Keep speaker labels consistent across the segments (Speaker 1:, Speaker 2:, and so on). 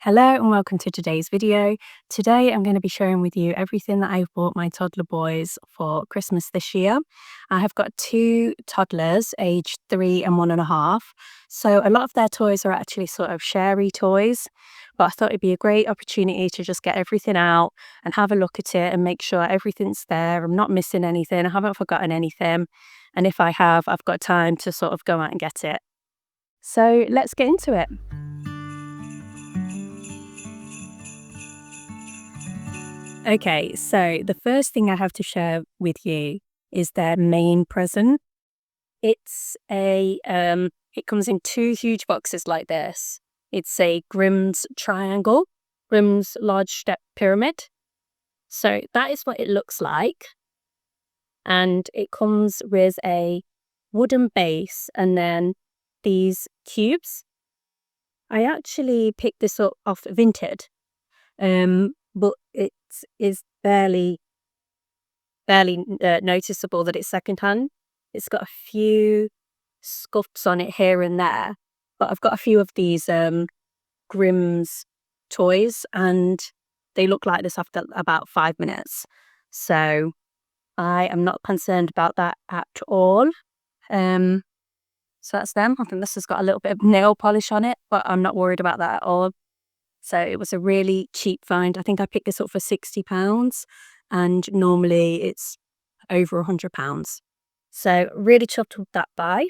Speaker 1: Hello and welcome to today's video. Today I'm going to be sharing with you everything that I've bought my toddler boys for Christmas this year. I have got two toddlers, aged 3 and 1.5. So a lot of their toys are actually sort of sharey toys, but I thought it'd be a great opportunity to just get everything out and have a look at it and make sure everything's there. I'm not missing anything. I haven't forgotten anything. And if I have, I've got time to sort of go out and get it. So let's get into it. Okay, so the first thing I have to share with you is their main present. It comes in two huge boxes like this. It's a Grimm's triangle, Grimm's large step pyramid. So that is what it looks like. And it comes with a wooden base and then these cubes. I actually picked this up off Vinted. But it is barely noticeable that it's secondhand. It's got a few scuffs on it here and there, but I've got a few of these Grimm's toys and they look like this after about 5 minutes. So I am not concerned about that at all. So that's them. I think this has got a little bit of nail polish on it, but I'm not worried about that at all. So it was a really cheap find. I think I picked this up for £60 and normally it's over £100. So really chuffed with that buy.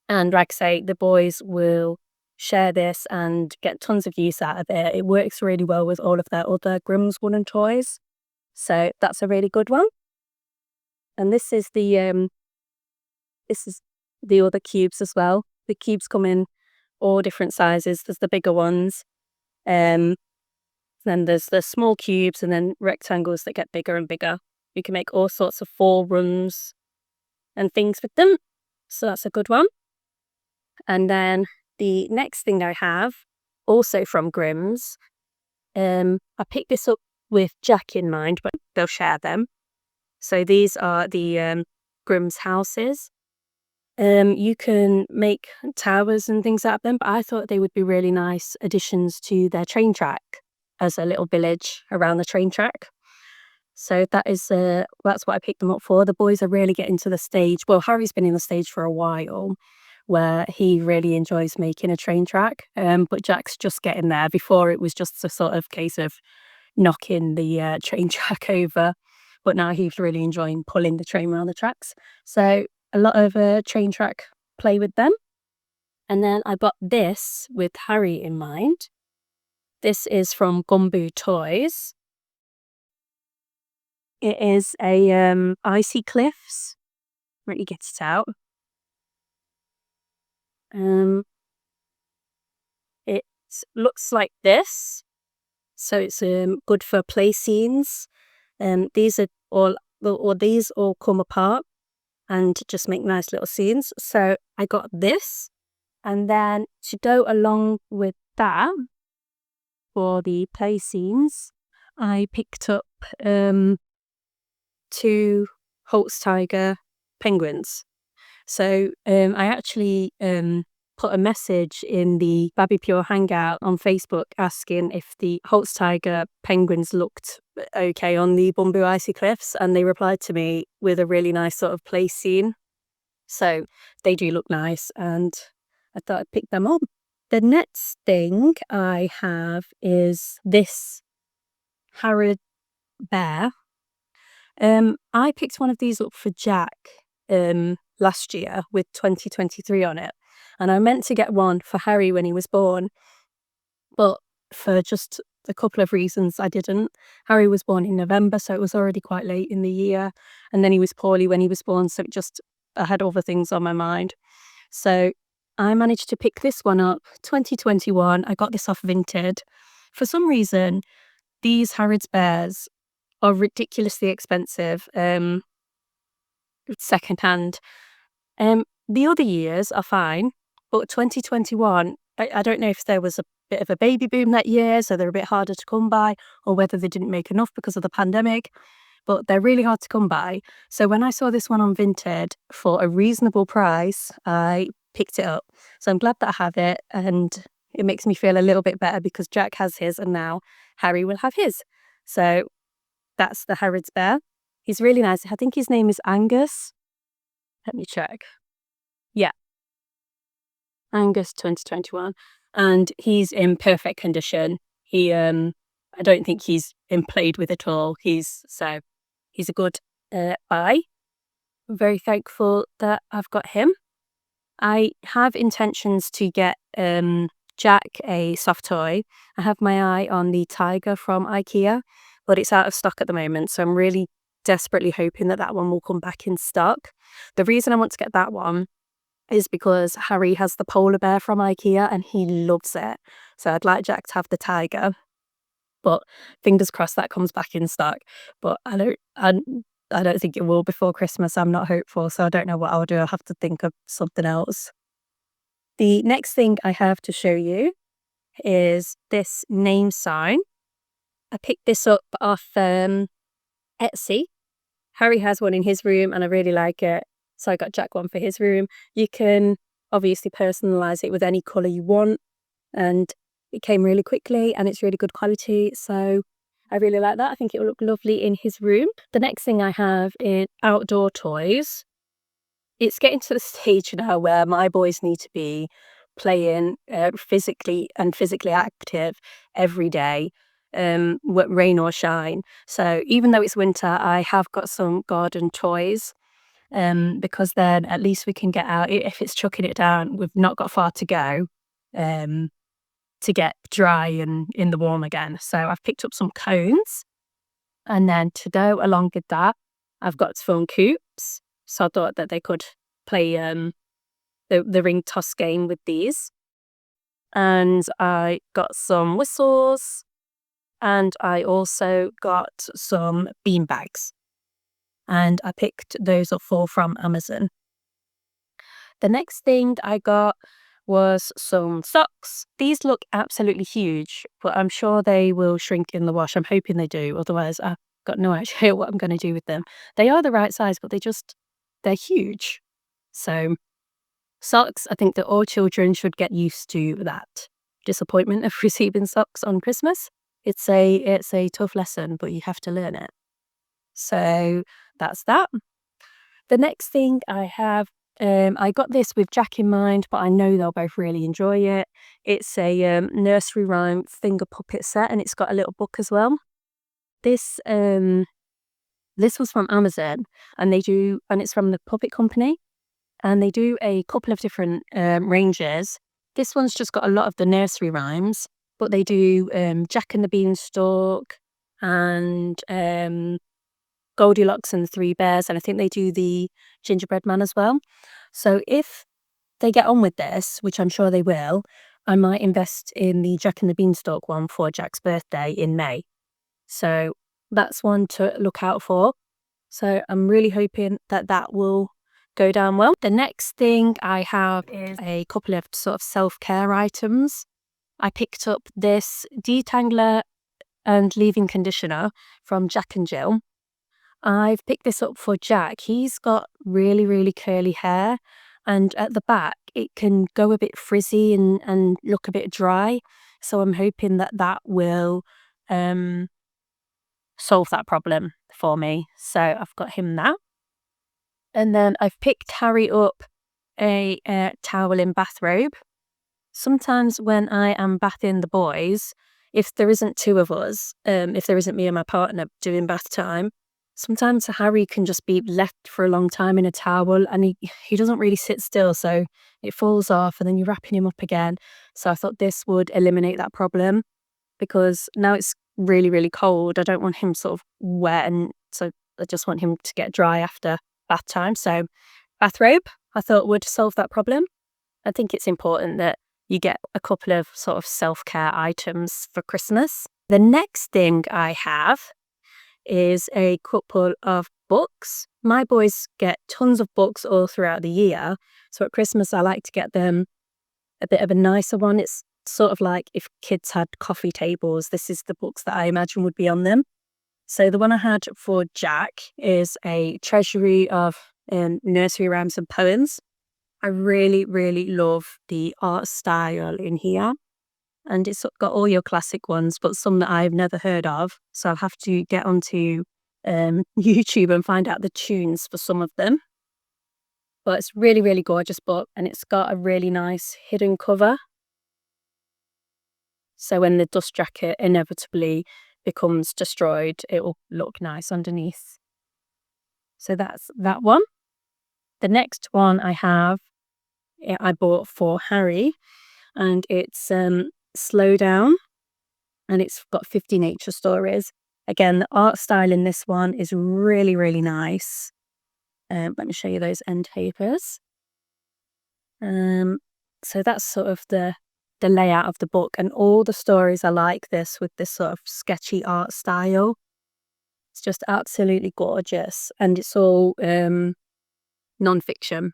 Speaker 1: And like I say, the boys will share this and get tons of use out of it. It works really well with all of their other Grimm's wooden toys. So that's a really good one. And this is the other cubes as well. The cubes come in all different sizes. There's the bigger ones. Then there's the small cubes and then rectangles that get bigger and bigger. You can make all sorts of 4 rooms and things with them. So that's a good one. And then the next thing I have, also from Grimm's, I picked this up with Jack in mind, but they'll share them. So these are the Grimm's houses. You can make towers and things out of them, but I thought they would be really nice additions to their train track as a little village around the train track. So that's what I picked them up for. The boys are really getting to the stage. Well, Harry's been in the stage for a while where he really enjoys making a train track, but Jack's just getting there. Before it was just a sort of case of knocking the train track over, but now he's really enjoying pulling the train around the tracks. So a lot of train track play with them. And then I bought this with Harry in mind. This is from Gumbo Toys. It is a icy cliffs. Really get it out. It looks like this. So it's good for play scenes. These all come apart and just make nice little scenes. So I got this, and then to go along with that for the play scenes, I picked up 2 Holstein penguins. So I actually put a message in the Babby Pure Hangout on Facebook asking if the Holstein penguins looked okay on the Bumbu Icy Cliffs, and they replied to me with a really nice sort of play scene. So they do look nice, and I thought I'd pick them up. The next thing I have is this Harrod bear. I picked one of these up for Jack last year with 2023 on it, and I meant to get one for Harry when he was born, but for just a couple of reasons I didn't. Harry was born in November, so it was already quite late in the year, and then he was poorly when he was born, so I had other things on my mind. So I managed to pick this one up, 2021. I got this off Vinted. For some reason, these Harrods bears are ridiculously expensive, secondhand. The other years are fine, but 2021, I don't know if there was a bit of a baby boom that year, so they're a bit harder to come by, or whether they didn't make enough because of the pandemic, but they're really hard to come by. So when I saw this one on Vinted for a reasonable price, I picked it up. So I'm glad that I have it, and it makes me feel a little bit better because Jack has his and now Harry will have his. So that's the Harrods bear. He's really nice. I think his name is Angus. Let me check. Yeah, Angus 2021. And he's in perfect condition. I don't think he's been played with at all. He's a good buy. I'm very thankful that I've got him. I have intentions to get Jack a soft toy. I have my eye on the tiger from IKEA, but it's out of stock at the moment. So I'm really desperately hoping that one will come back in stock. The reason I want to get that one is because Harry has the polar bear from IKEA and he loves it. So I'd like Jack to have the tiger, but fingers crossed that comes back in stock. But I don't think it will before Christmas. I'm not hopeful, so I don't know what I'll do. I'll have to think of something else. The next thing I have to show you is this name sign. I picked this up off Etsy. Harry has one in his room and I really like it. So I got Jack one for his room. You can obviously personalise it with any colour you want. And it came really quickly and it's really good quality. So I really like that. I think it will look lovely in his room. The next thing I have is outdoor toys. It's getting to the stage now where my boys need to be playing physically active every day, rain or shine. So even though it's winter, I have got some garden toys because then at least we can get out. If it's chucking it down, we've not got far to go to get dry and in the warm again. So I've picked up some cones, and then to go along with that, I've got some coops. So I thought that they could play the ring toss game with these. And I got some whistles, and I also got some bean bags. And I picked those up all from Amazon. The next thing I got was some socks. These look absolutely huge, but I'm sure they will shrink in the wash. I'm hoping they do. Otherwise, I've got no idea what I'm going to do with them. They are the right size, but they're huge. So socks, I think that all children should get used to that disappointment of receiving socks on Christmas. It's a tough lesson, but you have to learn it. So that's that. The next thing I have, I got this with Jack in mind, but I know they'll both really enjoy it. It's a nursery rhyme finger puppet set, and it's got a little book as well. This was from Amazon, and it's from the Puppet Company, and they do a couple of different ranges. This one's just got a lot of the nursery rhymes, but they do Jack and the Beanstalk and Goldilocks and the Three Bears, and I think they do the Gingerbread Man as well. So if they get on with this, which I'm sure they will, I might invest in the Jack and the Beanstalk one for Jack's birthday in May. So that's one to look out for. So I'm really hoping that will go down well. The next thing I have is a couple of sort of self-care items. I picked up this detangler and leave-in conditioner from Jack and Jill. I've picked this up for Jack. He's got really, really curly hair, and at the back it can go a bit frizzy and look a bit dry. So I'm hoping that will solve that problem for me. So I've got him that. And then I've picked Harry up a towel and bathrobe. Sometimes when I am bathing the boys, if there isn't two of us, if there isn't me and my partner doing bath time, sometimes Harry can just be left for a long time in a towel and he doesn't really sit still, so it falls off and then you're wrapping him up again. So I thought this would eliminate that problem, because now it's really, really cold. I don't want him sort of wet, and so I just want him to get dry after bath time. So bathrobe, I thought, would solve that problem. I think it's important that you get a couple of sort of self-care items for Christmas. The next thing I have is a couple of books. My boys get tons of books all throughout the year. So at Christmas, I like to get them a bit of a nicer one. It's sort of like if kids had coffee tables, this is the books that I imagine would be on them. So the one I had for Jack is a treasury of nursery rhymes and poems. I really, really love the art style in here. and it's got all your classic ones, but some that I've never heard of. So I'll have to get onto YouTube and find out the tunes for some of them. But it's really, really gorgeous book, and it's got a really nice hidden cover. So when the dust jacket inevitably becomes destroyed, it will look nice underneath. So that's that one. The next one I bought for Harry, and it's Slow Down, and it's got 50 nature stories. Again, the art style in this one is really, really nice. Let me show you those end papers. So that's sort of the layout of the book, and all the stories are like this, with this sort of sketchy art style. It's just absolutely gorgeous, and it's all non-fiction.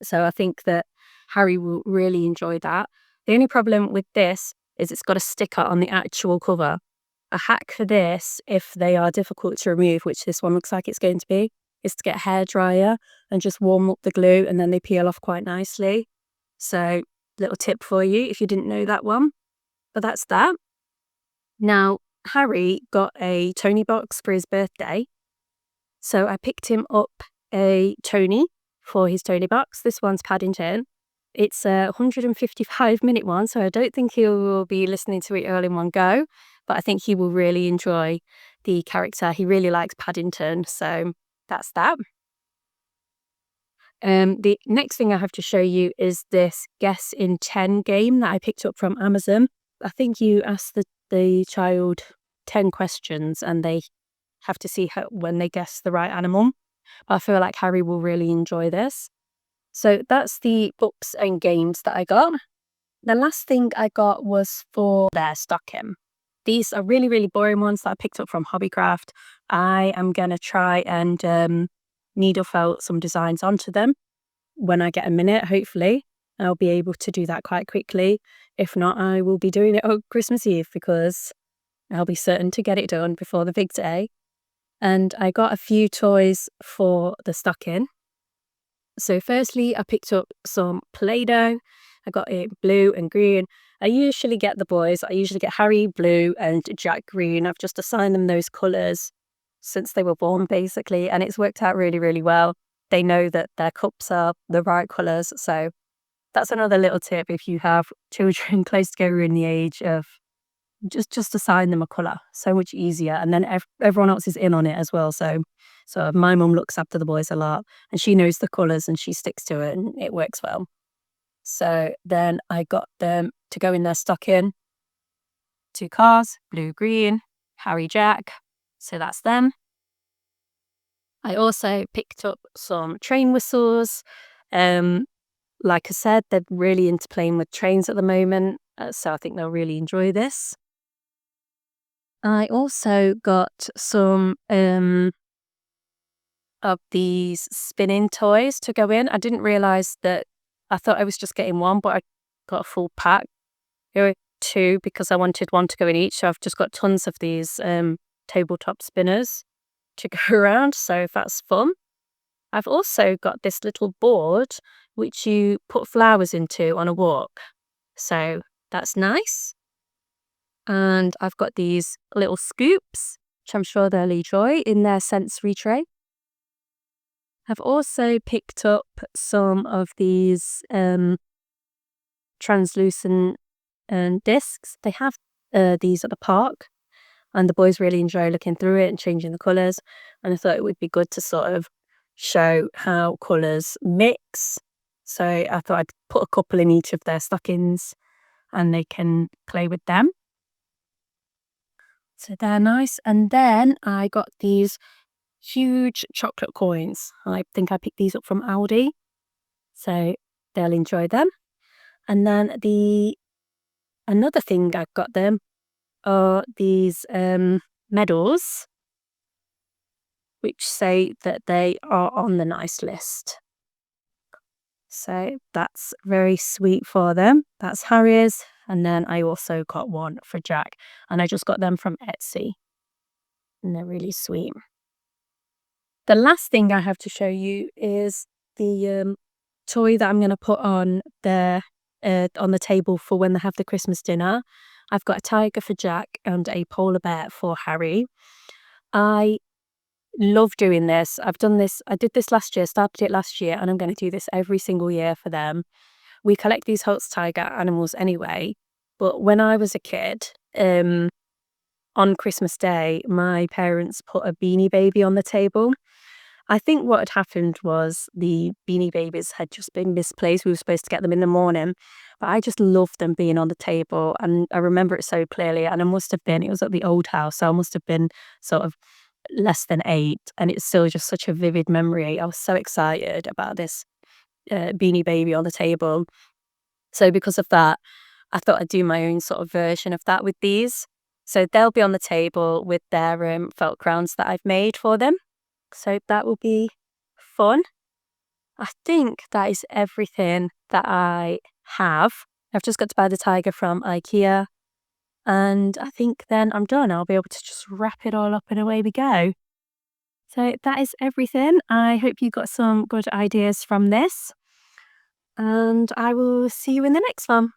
Speaker 1: So I think that Harry will really enjoy that. The only problem with this is it's got a sticker on the actual cover. A hack for this, if they are difficult to remove, which this one looks like it's going to be, is to get a hairdryer and just warm up the glue, and then they peel off quite nicely. So, little tip for you if you didn't know that one. But that's that. Now, Harry got a Tony box for his birthday. So I picked him up a Tony for his Tony box. This one's Paddington. It's a 155-minute one, so I don't think he will be listening to it all in one go, but I think he will really enjoy the character. He really likes Paddington, so that's that. The next thing I have to show you is this Guess in 10 game that I picked up from Amazon. I think you ask the child 10 questions and they have to see when they guess the right animal. I feel like Harry will really enjoy this. So that's the books and games that I got. The last thing I got was for their stocking. These are really, really boring ones that I picked up from Hobbycraft. I am going to try and needle felt some designs onto them when I get a minute, hopefully. I'll be able to do that quite quickly. If not, I will be doing it on Christmas Eve, because I'll be certain to get it done before the big day. And I got a few toys for the stocking. So firstly, I picked up some Play-Doh. I got it blue and green. I usually get the boys. I usually get Harry blue and Jack green. I've just assigned them those colours since they were born, basically, and it's worked out really, really well. They know that their cups are the right colours, so that's another little tip if you have children close together in the age of just assign them a colour. So much easier, and then everyone else is in on it as well. So my mum looks after the boys a lot, and she knows the colours and she sticks to it, and it works well. So then I got them to go in their stocking. 2 cars, blue, green, Harry, Jack. So that's them. I also picked up some train whistles. Like I said, they're really into playing with trains at the moment, so I think they'll really enjoy this. I also got some of these spinning toys to go in. I didn't realise that. I thought I was just getting one, but I got a full pack. There were 2 because I wanted one to go in each, so I've just got tons of these tabletop spinners to go around, so that's fun. I've also got this little board which you put flowers into on a walk, so that's nice. And I've got these little scoops, which I'm sure they'll enjoy in their sensory tray. I've also picked up some of these translucent discs. They have these at the park, and the boys really enjoy looking through it and changing the colours. And I thought it would be good to sort of show how colours mix. So I thought I'd put a couple in each of their stockings and they can play with them. So they're nice. And then I got these huge chocolate coins. I think I picked these up from Aldi, so they'll enjoy them. And then another thing I got them are these medals, which say that they are on the nice list. So that's very sweet for them. That's Harry's. And then I also got one for Jack, and I just got them from Etsy, and they're really sweet. The last thing I have to show you is the toy that I'm going to put on their on the table for when they have the Christmas dinner. I've got a tiger for Jack and a polar bear for Harry. I love doing this. I did this last year, started it last year, and I'm going to do this every single year for them. We collect these Holstein Tiger animals anyway, but when I was a kid, on Christmas Day, my parents put a Beanie Baby on the table. I think what had happened was the Beanie Babies had just been misplaced. We were supposed to get them in the morning, but I just loved them being on the table, and I remember it so clearly. And it was at the old house, so I must have been sort of less than 8, and it's still just such a vivid memory. I was so excited about this Beanie Baby on the table. So because of that, I thought I'd do my own sort of version of that with these. So they'll be on the table with their felt crowns that I've made for them. So that will be fun. I think that is everything that I have. I've just got to buy the tiger from IKEA, and I think then I'm done. I'll be able to just wrap it all up and away we go. So that is everything. I hope you got some good ideas from this, and I will see you in the next one.